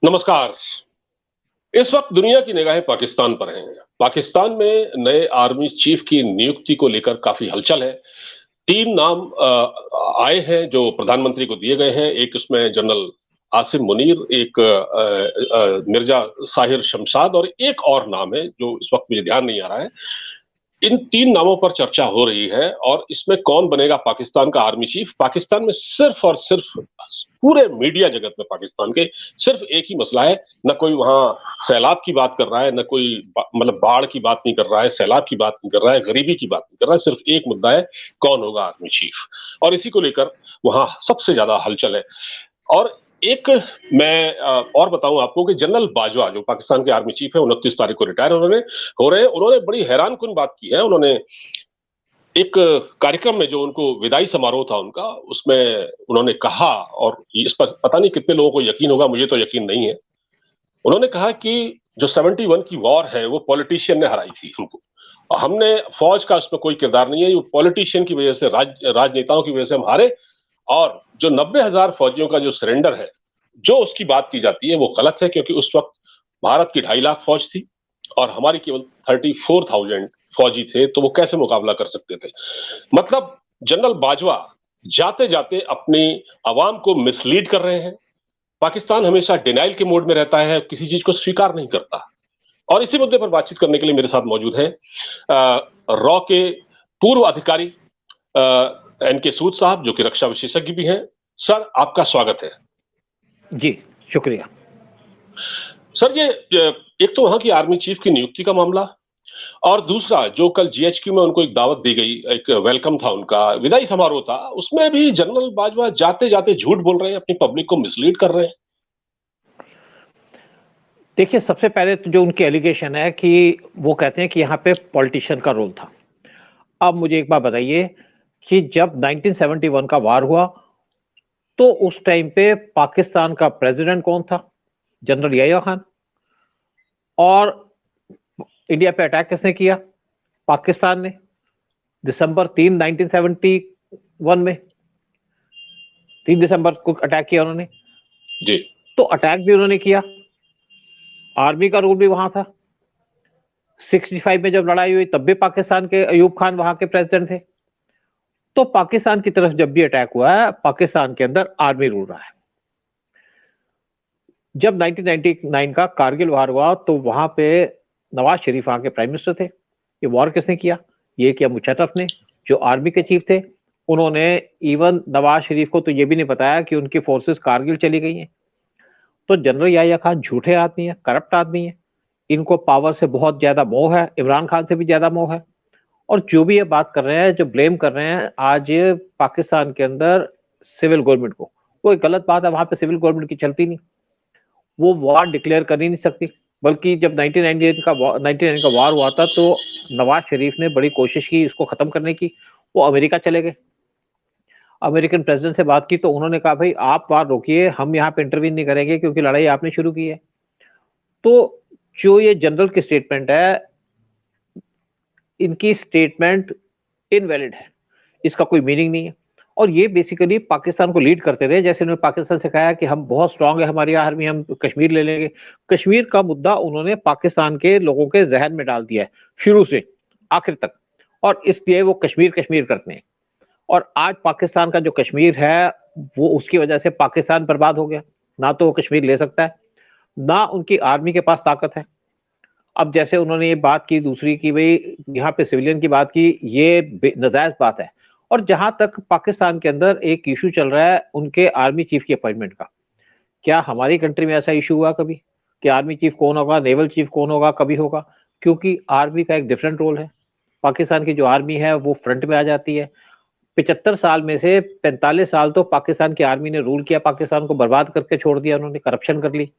नमस्कार। इस वक्त दुनिया की निगाहें पाकिस्तान पर हैं। पाकिस्तान में नए आर्मी चीफ की नियुक्ति को लेकर काफी हलचल है। 3 नाम आए हैं जो प्रधानमंत्री को दिए गए हैं। एक उसमें जनरल आसिम मुनीर, एक मिर्जा साहिर शमशाद और एक और नाम है जो इस वक्त मुझे ध्यान नहीं आ रहा है। इन 3 नामों पर चर्चा हो रही है और इसमें कौन बनेगा पाकिस्तान का आर्मी चीफ। पाकिस्तान में सिर्फ और सिर्फ पूरे मीडिया जगत में पाकिस्तान के सिर्फ एक ही मसला है। न कोई वहां सैलाब की बात कर रहा है, न कोई मतलब बाढ़ की बात नहीं कर रहा है, सैलाब की बात नहीं कर रहा है, गरीबी की बात नहीं कर रहा है। सिर्फ एक मुद्दा है, कौन होगा आर्मी चीफ। और इसी को लेकर वहां सबसे ज्यादा हलचल है। और एक मैं और बताऊं आपको कि जनरल बाजवा जो पाकिस्तान के आर्मी चीफ है, 29 तारीख को रिटायर हो रहे हैं। उन्होंने बड़ी हैरान कुन बात की है। उन्होंने एक कार्यक्रम में जो उनको विदाई समारोह था उनका, उसमें उन्होंने कहा, और इस पर पता नहीं कितने लोगों को यकीन होगा, मुझे तो यकीन नहीं है। उन्होंने कहा कि जो 71 की वॉर है वो पॉलिटिशियन ने हराई थी हमको। हमने फौज का उसमें कोई किरदार नहीं है, ये पॉलिटिशियन की वजह से, राजनेताओं की वजह से हम हारे। और जो 90,000 फौजियों का जो सरेंडर है, जो उसकी बात की जाती है वो गलत है, क्योंकि उस वक्त भारत की 2.5 लाख फौज थी और हमारी केवल 34,000 फौजी थे, तो वो कैसे मुकाबला कर सकते थे। मतलब जनरल बाजवा जाते जाते अपनी आवाम को मिसलीड कर रहे हैं। पाकिस्तान हमेशा डिनाइल के मोड में रहता है, किसी चीज को स्वीकार नहीं करता। और इसी मुद्दे पर बातचीत करने के लिए मेरे साथ मौजूद है रॉ के पूर्व अधिकारी एन के सूद साहब, जो कि रक्षा विशेषज्ञ भी हैं। सर, आपका स्वागत है। जी, शुक्रिया। सर, ये एक तो वहां की आर्मी चीफ की नियुक्ति का मामला, और दूसरा जो कल जीएचक्यू में उनको एक दावत दी गई, एक वेलकम था, उनका विदाई समारोह था, उसमें भी जनरल बाजवा जाते जाते झूठ बोल रहे हैं, अपनी पब्लिक को मिसलीड कर रहे हैं। देखिए, सबसे पहले तो जो उनकी एलिगेशन है कि वो कहते हैं कि यहाँ पे पॉलिटिशियन का रोल था। अब मुझे एक बात बताइए कि जब 1971 का वार हुआ तो उस टाइम पे पाकिस्तान का प्रेसिडेंट कौन था? जनरल याह्या खान। और इंडिया पे अटैक किसने किया? पाकिस्तान ने। दिसंबर 3 1971 में 3 दिसंबर को अटैक किया उन्होंने जी। तो अटैक भी उन्होंने किया, आर्मी का रोल भी वहां था। 65 में जब लड़ाई हुई तब भी पाकिस्तान के अयूब खान वहां के प्रेसिडेंट थे। तो पाकिस्तान की तरफ जब भी अटैक हुआ है, पाकिस्तान के अंदर आर्मी रूल रहा है। जब 1999 का कारगिल वार हुआ तो वहां पे नवाज शरीफ वहां के प्राइम मिनिस्टर थे। ये वॉर किसने किया? ये किया मुशर्रफ ने, जो आर्मी के चीफ थे। उन्होंने इवन नवाज शरीफ को तो ये भी नहीं बताया कि उनकी फोर्सेस कारगिल चली गई हैं। तो जनरल याह्या खान झूठे आदमी है, करप्ट आदमी है। इनको पावर से बहुत ज्यादा मोह है, इमरान खान से भी ज्यादा मोह है। और जो भी ये बात कर रहे हैं, जो ब्लेम कर रहे हैं आज पाकिस्तान के अंदर सिविल गवर्नमेंट को, वो एक गलत बात है। वहां पे सिविल गवर्नमेंट की चलती नहीं, वो वार डिक्लेयर कर ही नहीं सकती। बल्कि जब 1999 का वार हुआ था तो नवाज शरीफ ने बड़ी कोशिश की इसको खत्म करने की। वो अमेरिका चले गए, अमेरिकन प्रेसिडेंट से बात की तो उन्होंने कहा भाई आप वार रोकिए, हम यहाँ पे इंटरवीन नहीं करेंगे क्योंकि लड़ाई आपने शुरू की है। तो जो ये जनरल की स्टेटमेंट है, इनकी स्टेटमेंट इनवैलिड है, इसका कोई मीनिंग नहीं है। और ये बेसिकली पाकिस्तान को लीड करते थे। जैसे उन्होंने पाकिस्तान से कहा कि हम बहुत स्ट्रांग है, हमारी आर्मी, हम कश्मीर ले लेंगे। कश्मीर का मुद्दा उन्होंने पाकिस्तान के लोगों के जहन में डाल दिया है शुरू से आखिर तक, और इसलिए वो कश्मीर कश्मीर करते हैं। और आज पाकिस्तान का जो कश्मीर है वो उसकी वजह से पाकिस्तान बर्बाद हो गया। ना तो वो कश्मीर ले सकता है, ना उनकी आर्मी के पास ताकत है। अब जैसे उन्होंने ये बात की दूसरी की भाई यहाँ पे सिविलियन की बात की, ये नाजायज बात है। और जहां तक पाकिस्तान के अंदर एक इशू चल रहा है उनके आर्मी चीफ की अपॉइंटमेंट का, क्या हमारी कंट्री में ऐसा इशू हुआ कभी कि आर्मी चीफ कौन होगा, नेवल चीफ कौन होगा? कभी होगा? क्योंकि आर्मी का एक डिफरेंट रोल है। पाकिस्तान की जो आर्मी है वो फ्रंट में आ जाती है। 75 साल में से 45 साल तो पाकिस्तान की आर्मी ने रूल किया, पाकिस्तान को बर्बाद करके छोड़ दिया, उन्होंने करप्शन कर ली।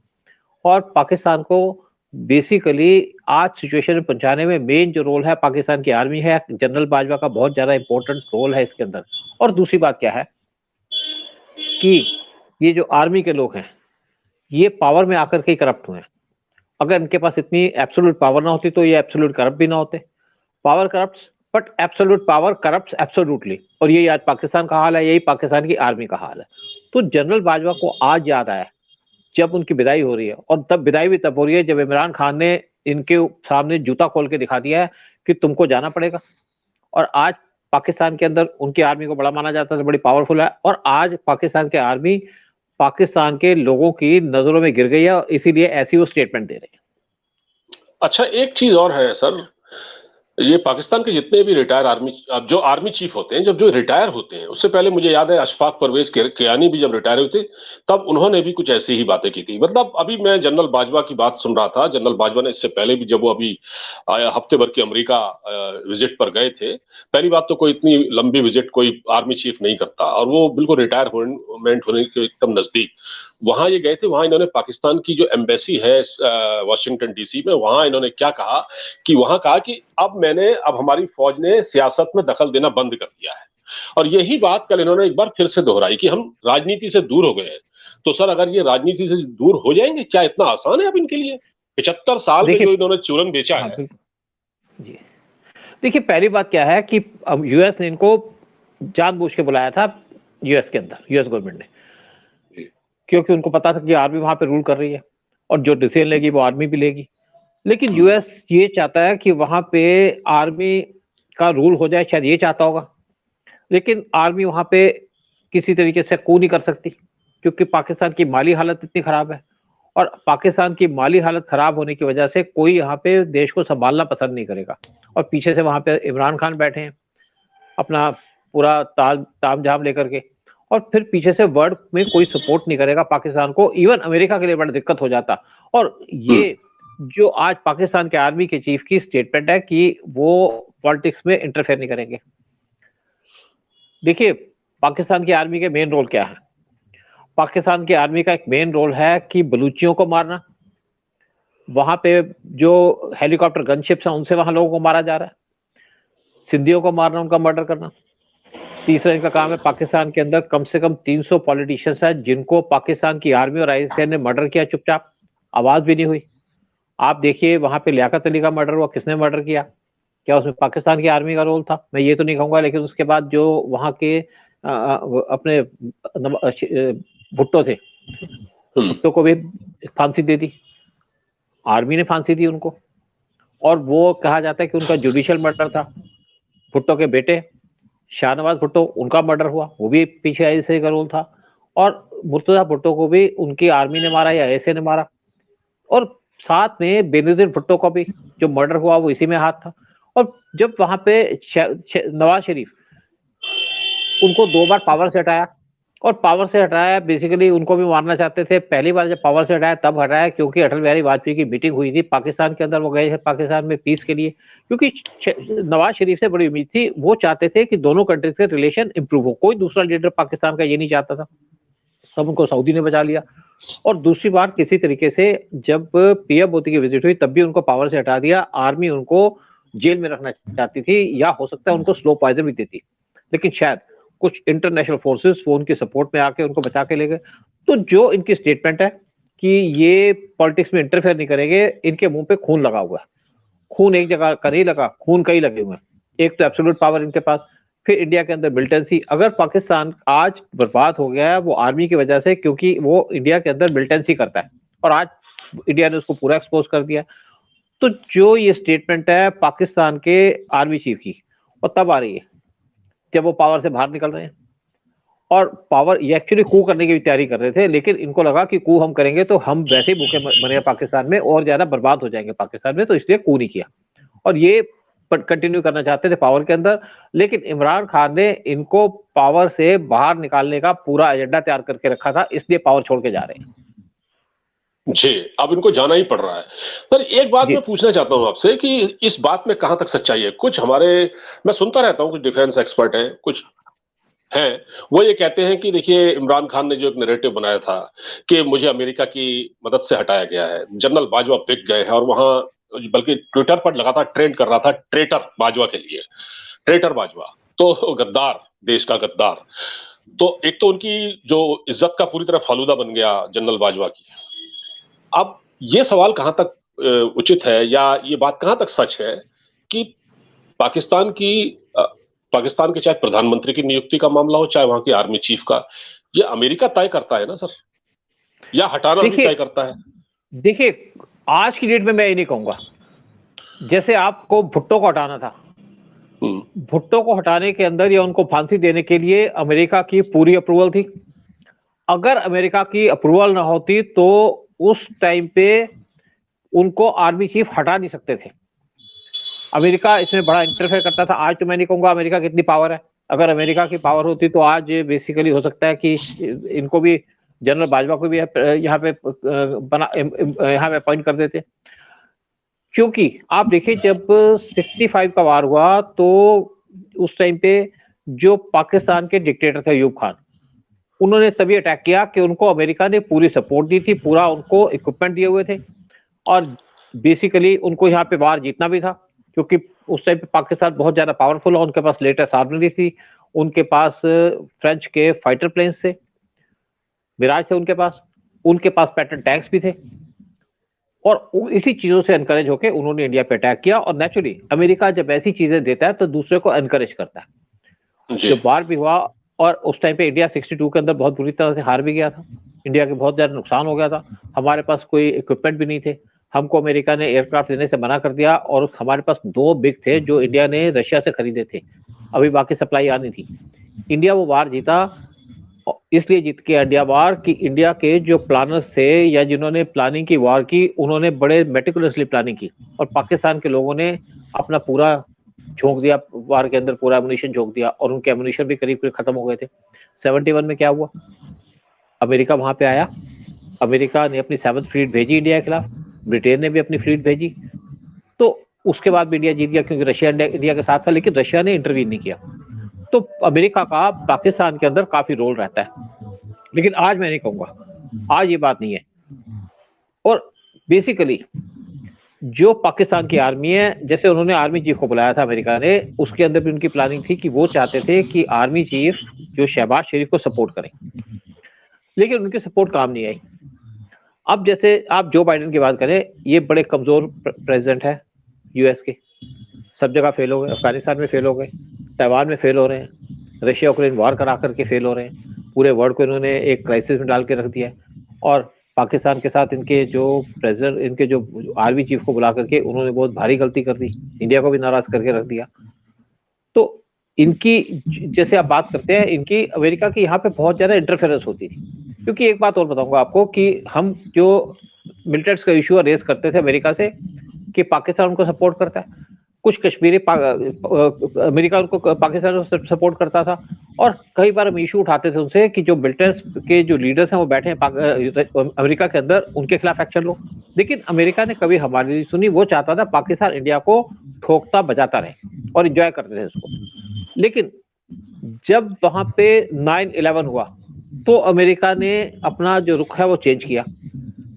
और पाकिस्तान को बेसिकली आज सिचुएशन में पहुंचाने में मेन जो रोल है पाकिस्तान की आर्मी है। जनरल बाजवा का बहुत ज्यादा इंपॉर्टेंट रोल है इसके अंदर। और दूसरी बात क्या है कि ये जो आर्मी के लोग हैं ये पावर में आकर के करप्ट हुए हैं। अगर इनके पास इतनी एब्सोल्यूट पावर ना होती तो ये एब्सोल्यूट करप्ट भी ना होते। Power corrupts but absolute power corrupts absolutely. और यही आज पाकिस्तान का हाल है, यही पाकिस्तान की आर्मी का हाल है। तो जनरल बाजवा को आज याद आया जब उनकी विदाई हो रही है, और तब विदाई भी तब हो रही है जब इमरान खान ने इनके सामने जूता खोल के दिखा दिया है कि तुमको जाना पड़ेगा। और आज पाकिस्तान के अंदर उनकी आर्मी को बड़ा माना जाता है, बड़ी पावरफुल है, और आज पाकिस्तान की आर्मी पाकिस्तान के लोगों की नजरों में गिर गई है, इसीलिए ऐसी वो स्टेटमेंट दे रहे हैं। अच्छा, एक चीज और है सर, ये पाकिस्तान के जितने भी रिटायर आर्मी, अब जो आर्मी चीफ होते हैं, जब जो रिटायर होते हैं, उससे पहले मुझे याद है अशफाक परवेज कियानी भी जब रिटायर हुए थे, तब उन्होंने भी कुछ ऐसी ही बातें की थी। मतलब अभी मैं जनरल बाजवा की बात सुन रहा था, जनरल बाजवा ने इससे पहले भी, जब वो अभी हफ्ते भर की अमेरिका विजिट पर गए थे, पहली बात तो कोई इतनी लंबी विजिट कोई आर्मी चीफ नहीं करता, और वो बिल्कुल रिटायरमेंट होने के एकदम नजदीक वहां ये गए थे। वहां इन्होंने पाकिस्तान की जो एम्बेसी है वॉशिंगटन डीसी में, वहां इन्होंने क्या कहा कि वहां कहा कि अब हमारी फौज ने सियासत में दखल देना बंद कर दिया है। और यही बात कल इन्होंने एक बार फिर से दोहराई कि हम राजनीति से दूर हो गए हैं। तो सर, अगर ये राजनीति से दूर हो जाएंगे, क्या इतना आसान है अब इनके लिए? 75 साल में जो इन्होंने चूरन बेचा हाँ, है। जी, देखिए पहली बात क्या है कि अब यूएस ने इनको जानबूझ के बुलाया था, यूएस के अंदर, यूएस गवर्नमेंट ने, क्योंकि उनको पता था कि आर्मी वहां पे रूल कर रही है और जो डिसीजन लेगी वो आर्मी भी लेगी। लेकिन यूएस ये चाहता है कि वहां पे आर्मी का रूल हो जाए, शायद ये चाहता होगा, लेकिन आर्मी वहां पे किसी तरीके से कू नहीं कर सकती, क्योंकि पाकिस्तान की माली हालत इतनी खराब है, और पाकिस्तान की माली हालत खराब होने की वजह से कोई यहाँ पे देश को संभालना पसंद नहीं करेगा। और पीछे से वहां पे इमरान खान बैठे हैं अपना पूरा ताम झाम लेकर के, और फिर पीछे से वर्ल्ड में कोई सपोर्ट नहीं करेगा पाकिस्तान को। इवन अमेरिका के लिए बड़ा दिक्कत हो जाता। और ये जो आज पाकिस्तान के आर्मी के चीफ की स्टेटमेंट है कि वो पॉलिटिक्स में इंटरफेयर नहीं करेंगे। देखिए पाकिस्तान की आर्मी के मेन रोल क्या है? पाकिस्तान की आर्मी का एक मेन रोल है कि बलूचियों को मारना, वहां पे जो हेलीकॉप्टर गनशिप्स हैं उनसे वहां लोगों को मारा जा रहा है, सिंधियों को मारना, उनका मर्डर करना। तीसरा इनका काम है, पाकिस्तान के अंदर कम से कम 300 पॉलिटिशियंस हैं जिनको पाकिस्तान की आर्मी और आईएसआई ने मर्डर किया, चुपचाप, आवाज भी नहीं हुई। आप देखिए वहां पे लियाकत अली का मर्डर हुआ, किसने मर्डर किया? क्या उसमें पाकिस्तान की आर्मी का रोल था? मैं ये तो नहीं कहूंगा, लेकिन उसके बाद जो वहां के अपने भुट्टो थे, भुट्टो को भी फांसी दे दी, आर्मी ने फांसी दी उनको। और वो कहा जाता है कि उनका जुडिशियल मर्डर था। भुट्टो के बेटे शाहनवाज भुट्टो, उनका मर्डर हुआ, वो भी पीछे आईएसआई का रोल था। और मुर्तजा भुट्टो को भी उनकी आर्मी ने मारा या आईएसआई ने मारा। और साथ में बेनजीर भुट्टो का भी जो मर्डर हुआ वो इसी में हाथ था। और जब वहां पे नवाज शरीफ उनको 2 बार पावर से हटाया, और पावर से हटाया बेसिकली उनको भी मारना चाहते थे। पहली बार जब पावर से हटाया तब हटाया क्योंकि अटल बिहारी वाजपेयी की मीटिंग हुई थी पाकिस्तान के अंदर, वो गए थे पाकिस्तान में पीस के लिए, क्योंकि नवाज शरीफ से बड़ी उम्मीद थी। वो चाहते थे कि दोनों कंट्रीज के रिलेशन इंप्रूव हो, कोई दूसरा लीडर पाकिस्तान का ये नहीं चाहता था। तब उनको सऊदी ने बचा लिया। और दूसरी बात, किसी तरीके से जब पीएम मोदी की विजिट हुई तब भी उनको पावर से हटा दिया। आर्मी उनको जेल में रखना चाहती थी, या हो सकता है उनको स्लो पॉइजन भी देती, लेकिन शायद कुछ इंटरनेशनल फोर्सेस वो उनकी सपोर्ट में आके उनको बचा के ले गए। तो जो इनकी स्टेटमेंट है कि ये पॉलिटिक्स में इंटरफेयर नहीं करेंगे, इनके मुंह पे खून लगा हुआ है। खून एक जगह का नहीं लगा, खून कई लगे हुए हैं। एक तो एब्सोल्यूट पावर इनके पास, फिर इंडिया के अंदर मिलिटेंसी। अगर पाकिस्तान आज बर्बाद हो गया है वो आर्मी की वजह से, क्योंकि वो इंडिया के अंदर मिलिटेंसी करता है, और आज इंडिया ने उसको पूरा एक्सपोज कर दिया। तो जो ये स्टेटमेंट है पाकिस्तान के आर्मी चीफ की, और तब आ रही है जब वो पावर से बाहर निकल रहे हैं। और पावर ये एक्चुअली कू करने की भी तैयारी कर रहे थे, लेकिन इनको लगा कि कू हम करेंगे तो हम वैसे ही भूखे मरेंगे पाकिस्तान में, और ज्यादा बर्बाद हो जाएंगे पाकिस्तान में, तो इसलिए कू नहीं किया। और ये कंटिन्यू करना चाहते थे पावर के अंदर, लेकिन इमरान खान ने इनको पावर से बाहर निकालने का पूरा एजेंडा तैयार करके रखा था, इसलिए पावर छोड़ के जा रहे हैं। जी, अब इनको जाना ही पड़ रहा है। सर, एक बात मैं पूछना चाहता हूं आपसे कि इस बात में कहां तक सच्चाई है? कुछ हमारे, मैं सुनता रहता हूं, कुछ डिफेंस एक्सपर्ट हैं, कुछ हैं, वो ये कहते हैं कि देखिए इमरान खान ने जो एक नैरेटिव बनाया था कि मुझे अमेरिका की मदद से हटाया गया है, जनरल बाजवा पिक गए हैं, और वहां बल्कि ट्विटर पर लगातार ट्रेंड कर रहा था ट्रेटर बाजवा के लिए, ट्रेटर बाजवा, तो गद्दार, देश का गद्दार। तो एक तो उनकी जो इज्जत का पूरी तरह फालूदा बन गया जनरल बाजवा की। अब ये सवाल कहां तक उचित है, या ये बात कहां तक सच है कि पाकिस्तान की पाकिस्तान के चाहे प्रधानमंत्री की नियुक्ति का मामला हो, चाहे वहां की आर्मी चीफ का, ये अमेरिका तय करता है ना सर? या हटाना भी तय करता है? देखिए, आज की डेट में मैं ये नहीं कहूंगा। जैसे आपको भुट्टो को हटाना था, भुट्टो को हटाने के अंदर या उनको फांसी देने के लिए अमेरिका की पूरी अप्रूवल थी। अगर अमेरिका की अप्रूवल ना होती तो उस टाइम पे उनको आर्मी चीफ हटा नहीं सकते थे। अमेरिका इसमें बड़ा इंटरफेयर करता था। आज तो मैं नहीं कहूंगा अमेरिका की इतनी पावर है। अगर अमेरिका की पावर होती तो आज बेसिकली हो सकता है कि इनको भी, जनरल बाजवा को भी यहाँ पे यहाँ पे अपॉइंट कर देते। क्योंकि आप देखिए, जब 65 का वार हुआ तो उस टाइम पे जो पाकिस्तान के डिक्टेटर थे अयूब खान, उन्होंने तभी अटैक किया कि उनको अमेरिका ने पूरी सपोर्ट दी थी, पूरा उनको इक्विपमेंट दिए हुए थे और बेसिकली उनको यहाँ पे वार जीतना भी था, क्योंकि उस टाइम पे पाकिस्तान बहुत ज्यादा पावरफुल है। उनके पास लेटेस्ट आर्मरी थी, उनके पास फ्रेंच के फाइटर प्लेन्स थे, मिराज थे उनके पास पैटर्न टैंक्स भी थे। और इसी चीजों से एनकरेज होकर उन्होंने इंडिया पे अटैक किया। और नेचुरली अमेरिका जब ऐसी चीजें देता है तो दूसरे को एनकरेज करता है। जब वार भी हुआ और उस टाइम पे इंडिया 62 के अंदर बहुत बुरी तरह से हार भी गया था, इंडिया के बहुत ज्यादा नुकसान हो गया था, हमारे पास कोई इक्विपमेंट भी नहीं थे, हमको अमेरिका ने एयरक्राफ्ट देने से मना कर दिया और हमारे पास 2 बिग थे जो इंडिया ने रशिया से खरीदे थे, अभी बाकी सप्लाई आनी थी। इंडिया वो वार जीता, इसलिए जीत के इंडिया वार कि इंडिया के जो प्लानर्स थे या जिन्होंने प्लानिंग की वार की, उन्होंने बड़े मेटिकुलसली प्लानिंग की और पाकिस्तान के लोगों ने अपना पूरा झोंक दिया वार के अंदर, पूरा एमुनिशन झोंक दिया और उनके एमुनिशन भी करीब करीब खत्म हो गए थे। 71 में क्या हुआ, अमेरिका वहां पे आया, अमेरिका ने अपनी 7th फ्लीट भेजी इंडिया के खिलाफ, ब्रिटेन ने भी अपनी फ्लीट भेजी, तो उसके बाद भी इंडिया जीत गया क्योंकि रशिया इंडिया के साथ था, लेकिन रशिया ने इंटरवीन नहीं किया। तो अमेरिका का पाकिस्तान के अंदर काफी रोल रहता है, लेकिन आज मैं नहीं कहूंगा, आज ये बात नहीं है। और बेसिकली जो पाकिस्तान की आर्मी है, जैसे उन्होंने आर्मी चीफ को बुलाया था अमेरिका ने, उसके अंदर भी उनकी प्लानिंग थी कि वो चाहते थे कि आर्मी चीफ जो शहबाज शरीफ को सपोर्ट करें, लेकिन उनकी सपोर्ट काम नहीं आई। अब जैसे आप जो बाइडेन की बात करें, ये बड़े कमजोर प्रेसिडेंट है यूएस के, सब जगह फेल हो गए, अफगानिस्तान में फेल हो गए, ताइवान में फेल हो रहे हैं, रशिया यूक्रेन वार करा करके फेल हो रहे हैं, पूरे वर्ल्ड को इन्होंने एक क्राइसिस में डाल के रख दिया है। और पाकिस्तान के साथ इनके जो प्रेसिडेंट, इनके जो आर्मी चीफ को बुला करके उन्होंने बहुत भारी गलती कर दी, इंडिया को भी नाराज करके रख दिया। तो इनकी, जैसे आप बात करते हैं, इनकी अमेरिका की यहाँ पे बहुत ज्यादा इंटरफेरेंस होती थी। क्योंकि एक बात और बताऊंगा आपको कि हम जो मिलिटेंट्स का इशू रेज करते थे अमेरिका से कि पाकिस्तान उनको सपोर्ट करता है, कुछ कश्मीरी अमेरिका उनको पाकिस्तान को सपोर्ट करता था, और कई बार हम इशू उठाते थे उनसे कि जो मिलिटेंट्स के जो लीडर्स हैं वो बैठे हैं अमेरिका के अंदर, उनके खिलाफ एक्शन लो। लेकिन अमेरिका ने कभी हमारी नहीं सुनी, वो चाहता था पाकिस्तान इंडिया को ठोकता बजाता रहे और एंजॉय करते थे उसको। लेकिन जब वहां पे 9/11 हुआ तो अमेरिका ने अपना जो रुख है वो चेंज किया।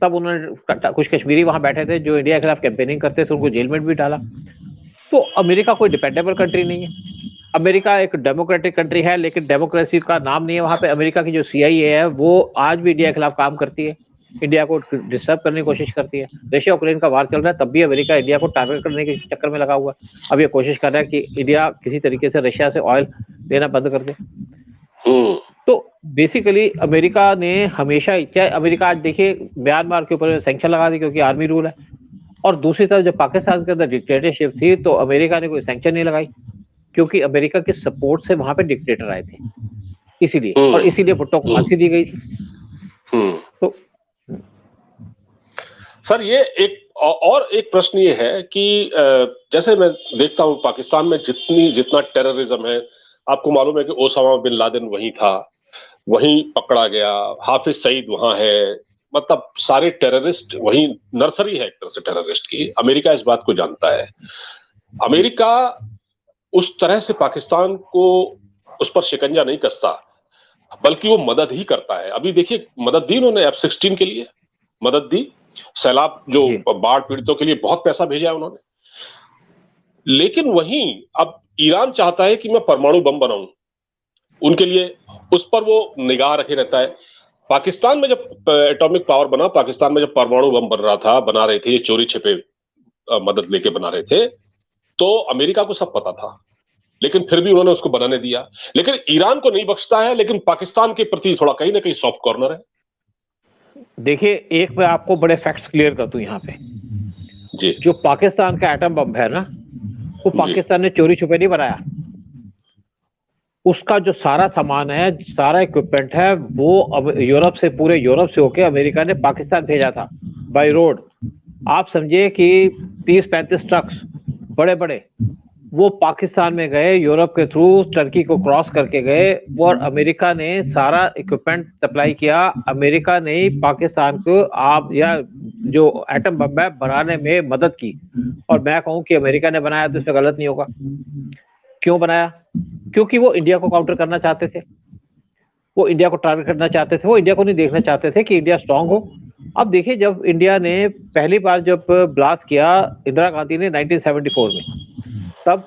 तब उन्होंने, कुछ कश्मीरी वहां बैठे थे जो इंडिया के खिलाफ कैंपेनिंग करते थे, उनको जेल में भी डाला। तो अमेरिका कोई डिपेंडेबल कंट्री नहीं है। अमेरिका एक डेमोक्रेटिक कंट्री है, लेकिन डेमोक्रेसी का नाम नहीं है वहां पे। अमेरिका की जो CIA है वो आज भी इंडिया के खिलाफ काम करती है, इंडिया को डिस्टर्ब करने की कोशिश करती है। रशिया यूक्रेन का वार चल रहा है, तब भी अमेरिका इंडिया को टारगेट करने के चक्कर में लगा हुआ है। अब ये कोशिश कर रहा है कि इंडिया किसी तरीके से रशिया से ऑयल लेना बंद कर दे। तो बेसिकली अमेरिका ने हमेशा, चाहे अमेरिका आज देखिए म्यांमार के ऊपर सैंक्शन लगा दी क्योंकि आर्मी रूल है, और दूसरी तरफ जब पाकिस्तान के अंदर डिक्टेटरशिप थी तो अमेरिका ने कोई सैंक्शन नहीं लगाई क्योंकि अमेरिका के सपोर्ट से वहां पे डिक्टेटर आए थे, इसीलिए, और इसीलिए भुट्टो को फांसी दी गई थी। तो सर, ये एक और एक प्रश्न ये है कि जैसे मैं देखता हूं पाकिस्तान में जितना टेररिज्म है, आपको मालूम है कि ओसामा बिन लादेन वहीं था, वहीं पकड़ा गया, हाफिज सईद वहां है, मतलब सारे टेररिस्ट वहीं, नर्सरी है एक तरह से टेररिस्ट की। अमेरिका इस बात को जानता है। अमेरिका उस तरह से पाकिस्तान को, उस पर शिकंजा नहीं कसता, बल्कि वो मदद ही करता है। अभी देखिए, मदद दी उन्होंने, F-16 के लिए मदद दी, सैलाब जो बाढ़ पीड़ितों के लिए बहुत पैसा भेजा है उन्होंने। लेकिन वहीं अब ईरान चाहता है कि मैं परमाणु बम बनाऊं, उनके लिए उस पर वो निगाह रखे रहता है। पाकिस्तान में जब एटॉमिक पावर बना, पाकिस्तान में जब परमाणु बम बन रहा था, बना रहे थे, ये चोरी छिपे मदद लेके बना रहे थे, तो अमेरिका को सब पता था, लेकिन फिर भी उन्होंने उसको बनाने दिया। लेकिन ईरान को नहीं बख्शता है, लेकिन पाकिस्तान के प्रति थोड़ा कहीं ना कहीं सॉफ्ट कॉर्नर है। देखिए, एक मैं आपको बड़े फैक्ट्स क्लियर कर दूं यहाँ पे। जी जो पाकिस्तान का एटम बम है ना, वो जी पाकिस्तान ने चोरी छुपे नहीं बनाया। उसका जो सारा सामान है, सारा इक्विपमेंट है, वो अब यूरोप से, पूरे यूरोप से होके अमेरिका ने पाकिस्तान भेजा था बाय रोड। आप समझिए कि 30-35 ट्रक्स बड़े बड़े वो पाकिस्तान में गए, यूरोप के थ्रू टर्की को क्रॉस करके गए, और अमेरिका ने सारा इक्विपमेंट सप्लाई किया। अमेरिका ने पाकिस्तान को आप या जो एटम बम है बनाने में मदद की। और मैं कहूं कि अमेरिका ने बनाया तो इसमें गलत नहीं होगा। क्यों बनाया? क्योंकि वो इंडिया को काउंटर करना चाहते थे, वो इंडिया को टारगेट करना चाहते थे, वो इंडिया को नहीं देखना चाहते थे कि इंडिया स्ट्रांग हो। अब देखिए, जब इंडिया ने पहली बार जब ब्लास्ट किया इंदिरा गांधी ने 1974 में, तब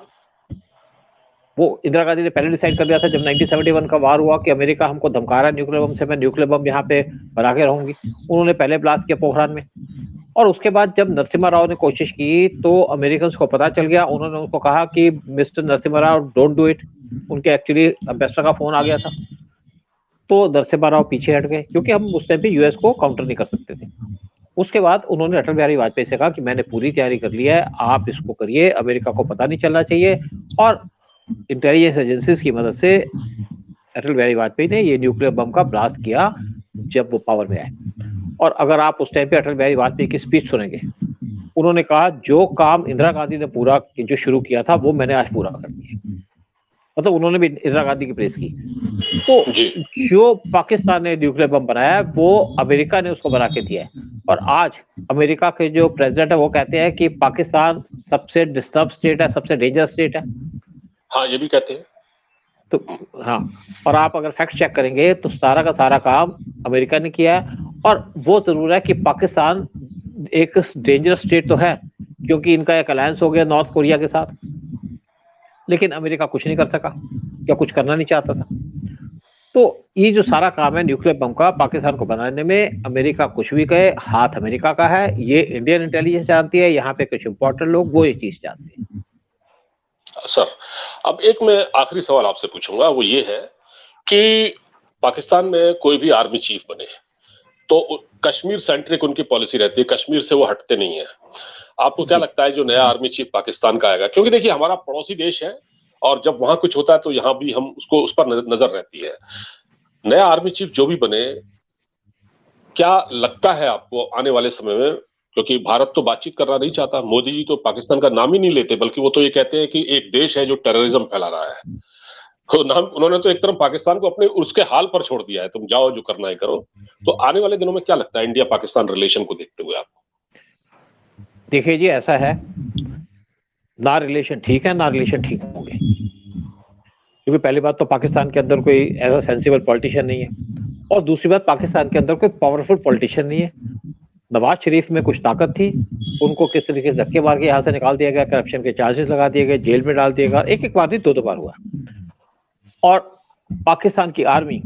वो इंदिरा गांधी ने पहले डिसाइड कर दिया था, जब 1971 का वार हुआ, कि अमेरिका हमको धमका रहा है न्यूक्लियर बम से, मैं न्यूक्लियर बम यहाँ पे बना के रहूंगी। उन्होंने पहले ब्लास्ट किया पोखरान में। और उसके बाद जब नरसिम्हा राव ने कोशिश की तो अमेरिकन को पता चल गया। उन्होंने उसको कहा कि mister Narasimha Rao, don't do it. उनके एक्चुअली एम्बेसडर का फोन आ गया था, तो नरसिम्हा राव पीछे हट गए, क्योंकि हम उस टाइम पे यूएस को काउंटर नहीं कर सकते थे। उसके बाद उन्होंने अटल बिहारी वाजपेयी से कहा कि मैंने पूरी तैयारी कर ली है, आप इसको करिए, अमेरिका को पता नहीं चलना चाहिए। और इंटेलिजेंस एजेंसीज की मदद से अटल बिहारी वाजपेयी ने ये न्यूक्लियर बम का ब्लास्ट किया जब वो पावर में आए। और अगर आप उस टाइम पे अटल बिहारी वाजपेयी की स्पीच सुनेंगे, उन्होंने कहा जो काम इंदिरा गांधी ने पूरा जो शुरू किया था वो मैंने आज पूरा कर दिया। मतलब उन्होंने भी इंदिरा गांधी की प्रेस की। तो जी जो पाकिस्तान ने न्यूक्लियर बम बनाया वो अमेरिका ने उसको बना के दिया है। और आज अमेरिका के जो प्रेसिडेंट है वो कहते हैं कि पाकिस्तान सबसे डिस्टर्ब स्टेट है, सबसे डेंजरस स्टेट है। हाँ, ये भी कहते हैं। तो हाँ, और आप अगर फैक्ट चेक करेंगे तो सारा का सारा काम अमेरिका ने किया है। और वो जरूर है कि पाकिस्तान एक डेंजरस स्टेट तो है, क्योंकि इनका एक अलायंस हो गया नॉर्थ कोरिया के साथ, लेकिन अमेरिका कुछ नहीं कर सका या कुछ करना नहीं चाहता था। तो ये जो सारा काम है न्यूक्लियर बम का पाकिस्तान को बनाने में, अमेरिका कुछ भी कहे, हाथ अमेरिका का है। ये इंडियन इंटेलिजेंस जानती है, यहाँ पे कुछ इंपॉर्टेंट लोग वो ये चीज जानते हैं। सर, अब एक मैं आखिरी सवाल आपसे पूछूंगा, वो ये है कि पाकिस्तान में कोई भी आर्मी चीफ बने तो कश्मीर सेंट्रिक उनकी पॉलिसी रहती है, कश्मीर से वो हटते नहीं है। आपको क्या लगता है जो नया आर्मी चीफ पाकिस्तान का आएगा, क्योंकि देखिए हमारा पड़ोसी देश है और जब वहां कुछ होता है तो यहाँ भी हम उसको उस पर नजर रहती है। नया आर्मी चीफ जो भी बने, क्या लगता है आपको आने वाले समय में, क्योंकि भारत तो बातचीत करना नहीं चाहता, मोदी जी तो पाकिस्तान का नाम ही नहीं लेते, बल्कि वो तो ये कहते हैं कि एक देश है जो टेररिज्म फैला रहा है। तो नाम उन्होंने तो एक तरफ पाकिस्तान को अपने उसके हाल पर छोड़ दिया है, तुम जाओ जो करना है करो। तो आने वाले दिनों में क्या लगता है इंडिया पाकिस्तान रिलेशन को देखते हुए आपको? देखिए जी, ऐसा है, ना रिलेशन ठीक है ना रिलेशन ठीक होंगे। क्योंकि पहली बात तो पाकिस्तान के अंदर कोई ऐसा सेंसिबल पॉलिटिशियन नहीं है, और दूसरी बात पाकिस्तान के अंदर कोई पावरफुल पॉलिटिशियन नहीं है। नवाज शरीफ में कुछ ताकत थी, उनको किस तरीके से धक्के मार के यहाँ से निकाल दिया गया, करप्शन के चार्जेस लगा दिए गए, जेल में डाल दिया गया। एक एक बार नहीं, दो बार हुआ। और पाकिस्तान की आर्मी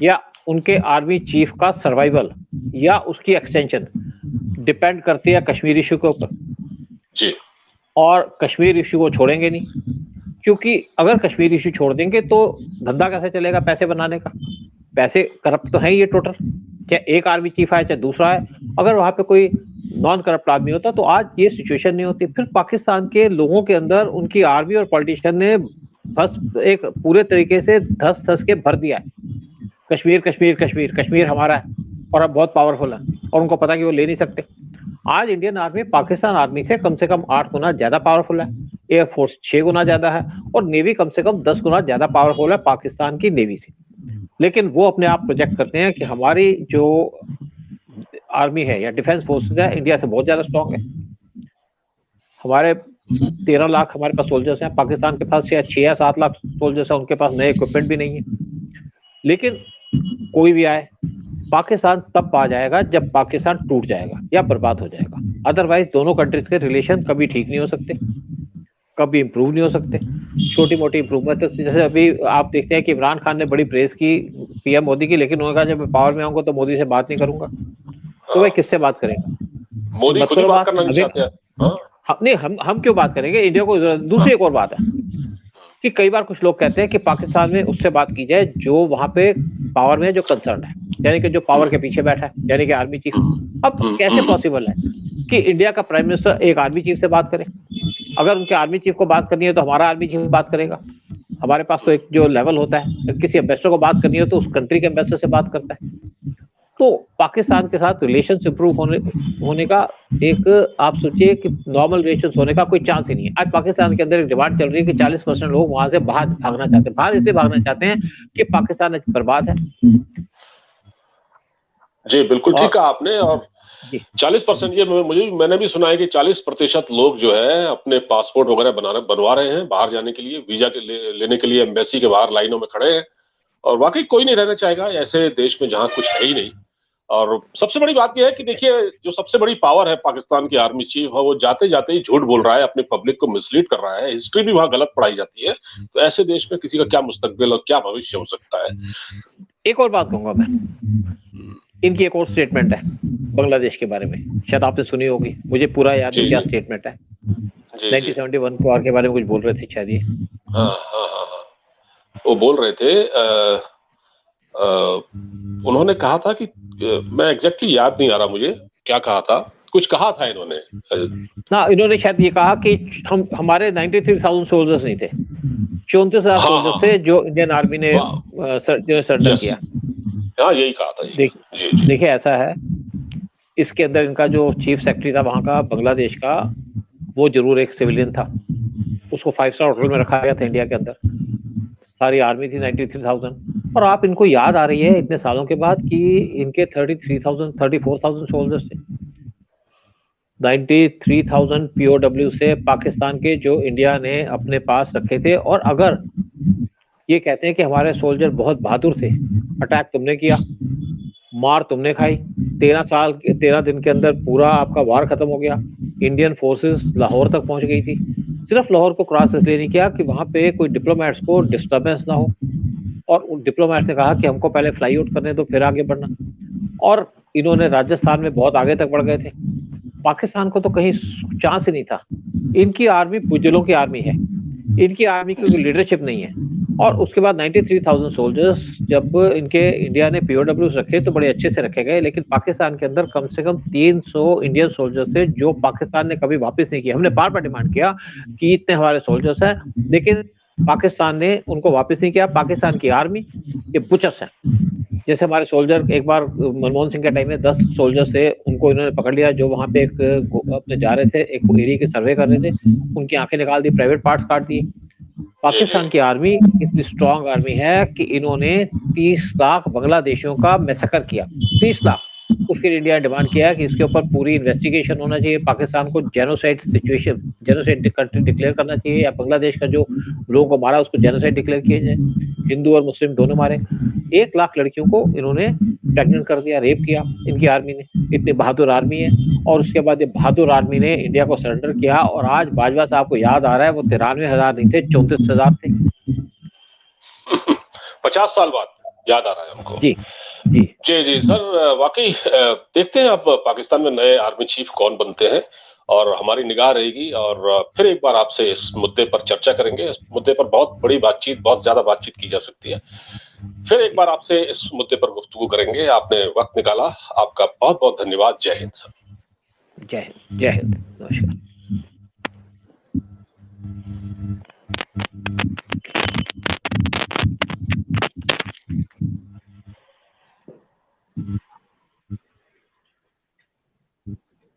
या उनके आर्मी चीफ का सर्वाइवल या उसकी एक्सटेंशन डिपेंड करती है कश्मीर इशू के ऊपर। जी, और कश्मीर इशू को छोड़ेंगे नहीं, क्योंकि अगर कश्मीर इशू छोड़ देंगे तो धंधा कैसे चलेगा पैसे बनाने का? पैसे करप्ट तो है ही ये टोटल, चाहे एक आर्मी चीफ आए चाहे दूसरा है। अगर वहां पे कोई नॉन करप्ट आदमी होता तो आज ये सिचुएशन नहीं होती। फिर पाकिस्तान के लोगों के अंदर उनकी आर्मी और पॉलिटिशियन ने बस एक पूरे तरीके से धस धस के भर दिया है, कश्मीर कश्मीर कश्मीर कश्मीर हमारा है और अब बहुत पावरफुल है, और उनको पता कि वो ले नहीं सकते। आज इंडियन आर्मी पाकिस्तान आर्मी से कम 8 गुना ज्यादा पावरफुल है, एयरफोर्स 6 गुना ज्यादा है, और नेवी कम से कम 10 गुना ज्यादा पावरफुल है पाकिस्तान की नेवी से। लेकिन वो अपने आप प्रोजेक्ट करते हैं कि हमारी जो आर्मी है या डिफेंस फोर्सेस है इंडिया से बहुत ज्यादा स्ट्रांग है। हमारे 13 लाख हमारे पास सोल्जर्स हैं, पाकिस्तान के पास 6 या 7 लाख सोल्जर्स हैं, उनके पास नए इक्विपमेंट भी नहीं है। लेकिन कोई भी आए, पाकिस्तान तब आ जाएगा जब पाकिस्तान टूट जाएगा या बर्बाद हो जाएगा। अदरवाइज दोनों कंट्रीज के रिलेशन कभी ठीक नहीं हो सकते, कभी इंप्रूव नहीं हो सकते। छोटी मोटी इंप्रूवमेंट, जैसे अभी आप देखते हैं कि इमरान खान ने बड़ी प्रेस की पीएम मोदी की, लेकिन उन्होंने कहा जब मैं पावर में आऊंगा तो मोदी से बात नहीं करूंगा। तो भाई किससे बात करेगा? मोदी खुद ही बात करना नहीं चाहते हैं। नहीं, हम क्यों बात करेंगे, इंडिया को। दूसरी एक और बात है कि कई बार कुछ लोग कहते हैं कि पाकिस्तान में उससे बात की जाए जो वहां पे पावर में है जो कंसर्न है, यानी कि जो पावर के पीछे बैठा है, यानी कि आर्मी चीफ। अब कैसे पॉसिबल है कि इंडिया का प्राइम मिनिस्टर एक आर्मी चीफ से बात करे? अगर उनके आर्मी चीफ को बात करनी है तो हमारा आर्मी चीफ बात करेगा। हमारे पास तो एक जो लेवल होता है, किसी एम्बेसडर को बात करनी हो तो उस कंट्री के एम्बेसडर से बात करता है। तो पाकिस्तान के साथ रिलेशंस इंप्रूव होने का एक, आप सोचिए कि नॉर्मल रिलेशंस होने का कोई चांस ही नहीं है। आज पाकिस्तान के अंदर एक डिमांड चल रही है कि 40% लोग वहां से बाहर भागना चाहते हैं। बाहर इसलिए भागना चाहते हैं कि पाकिस्तान आज बर्बाद है। जी बिल्कुल ठीक कहा आपने। और जी 40% ये मैंने भी सुना है कि 40% लोग जो है अपने पासपोर्ट वगैरह बनवा रहे हैं बाहर जाने के लिए, वीजा लेने के लिए एम्बेसी के बाहर लाइनों में खड़े हैं। और वाकई कोई नहीं रहना चाहेगा ऐसे देश में जहां कुछ है ही नहीं। और सबसे बड़ी बात यह है कि देखिए, जो सबसे बड़ी पावर है पाकिस्तान की आर्मी चीफ है, वो जाते जाते ही झूठ बोल रहा है, अपने पब्लिक को मिसलीड कर रहा है। हिस्ट्री भी वहां गलत पढ़ाई जाती है। तो ऐसे देश में किसी का क्या मुस्तकबिल और क्या भविष्य हो सकता है। एक और बात कहूंगा मैं, इनकी एक और स्टेटमेंट है बांग्लादेश के बारे में, शायद आपने सुनी होगी, मुझे पूरा याद नहीं क्या स्टेटमेंट है। 1971 को के बारे में कुछ बोल रहे थे शायद ये। हाँ हाँ हाँ हाँ, वो बोल रहे थे, उन्होंने कहा था कि मैं एग्जैक्टली याद नहीं आ रहा मुझे क्या कहा था, कुछ कहा था इन्होंने। ना, इन्होंने शायद ये कहा कि हमारे 93,000 सोल्जर्स नहीं थे, 34,000 सोल्जर्स थे जो इंडियन आर्मी ने सरेंडर किया। हाँ यही कहा था। देखिए ऐसा है, इसके अंदर इनका जो चीफ सेक्रेटरी था वहां का बांग्लादेश का, वो जरूर एक सिविलियन था। उसको 5 स्टार होटल में रखा गया था इंडिया के अंदर। सारी आर्मी थी 93,000। और आप इनको याद आ रही है इतने सालों के बाद कि इनके 34,000 सोल्जर्स थे। 93,000 POW से पाकिस्तान के जो इंडिया ने अपने पास रखे थे। और अगर ये कहते हैं कि हमारे सोल्जर बहुत बहादुर थे, अटैक तुमने किया, मार तुमने खाई, 13 दिन के अंदर पूरा आपका वार खत्म हो गया, इंडियन फोर्सेस लाहौर तक पहुंच गई थी। सिर्फ लाहौर को क्रॉस इसलिए नहीं किया कि वहां पे कोई डिप्लोमेट्स को डिस्टर्बेंस ना हो, और डिप्लोमेट्स ने कहा कि हमको पहले फ्लाई आउट करने दो फिर आगे बढ़ना। और इन्होंने राजस्थान में बहुत आगे तक बढ़ गए थे। पाकिस्तान को तो कहीं चांस ही नहीं था। इनकी आर्मी बुजलों की आर्मी है, इनकी आर्मी की कोई लीडरशिप नहीं है। और उसके बाद 93,000 सोल्जर्स जब इनके इंडिया ने POWs रखे तो बड़े अच्छे से रखे गए, लेकिन पाकिस्तान के अंदर कम से कम 300 इंडियन सोल्जर्स थे जो पाकिस्तान ने कभी वापस नहीं किया। हमने बार बार डिमांड किया कि इतने हमारे सोल्जर्स हैं, लेकिन पाकिस्तान ने उनको वापस नहीं किया। पाकिस्तान की आर्मी ये बुचर्स है। जैसे हमारे सोल्जर, एक बार मनमोहन सिंह के टाइम में 10 सोल्जर्स थे, उनको इन्होंने पकड़ लिया जो वहां पे अपने जा रहे थे, एक एरिया की सर्वे कर रहे थे, उनकी आंखें निकाल दी, प्राइवेट पार्ट्स काट दिए। पाकिस्तान की आर्मी इतनी स्ट्रांग आर्मी है कि इन्होंने 30 लाख बांग्लादेशियों का मैसेकर किया, 30 लाख। उसके लिए इंडिया ने डिमांड किया कि इसके ऊपर पूरी इन्वेस्टिगेशन होना चाहिए, पाकिस्तान को genocide situation, genocide country declare करना चाहिए, या बांग्लादेश का जो लोगों को मारा उसको जेनोसाइड डिक्लेयर किया जाए। हिंदू और मुस्लिम दोनों मारे। 1 लाख लड़कियों को इन्होंने प्रेग्नेंट कर दिया, रेप किया इनकी आर्मी ने। इतनी बहादुर आर्मी है। और उसके बाद ये बहादुर आर्मी ने इंडिया को सरेंडर किया। और आज बाजवा साहब को याद आ रहा है वो 93,000 नहीं थे, 34,000 थे। 50 साल बाद याद आ रहा है हमको। जी जी जी जी सर, वाकई देखते हैं अब पाकिस्तान में नए आर्मी चीफ कौन बनते हैं, और हमारी निगाह रहेगी। और फिर एक बार आपसे इस मुद्दे पर चर्चा करेंगे। इस मुद्दे पर बहुत बड़ी बातचीत, बहुत ज्यादा बातचीत की जा सकती है। फिर एक बार आपसे इस मुद्दे पर गुफ्तगू करेंगे। आपने वक्त निकाला, आपका बहुत बहुत धन्यवाद। जय हिंद सर। जय हिंद, जय हिंद, नमस्कार।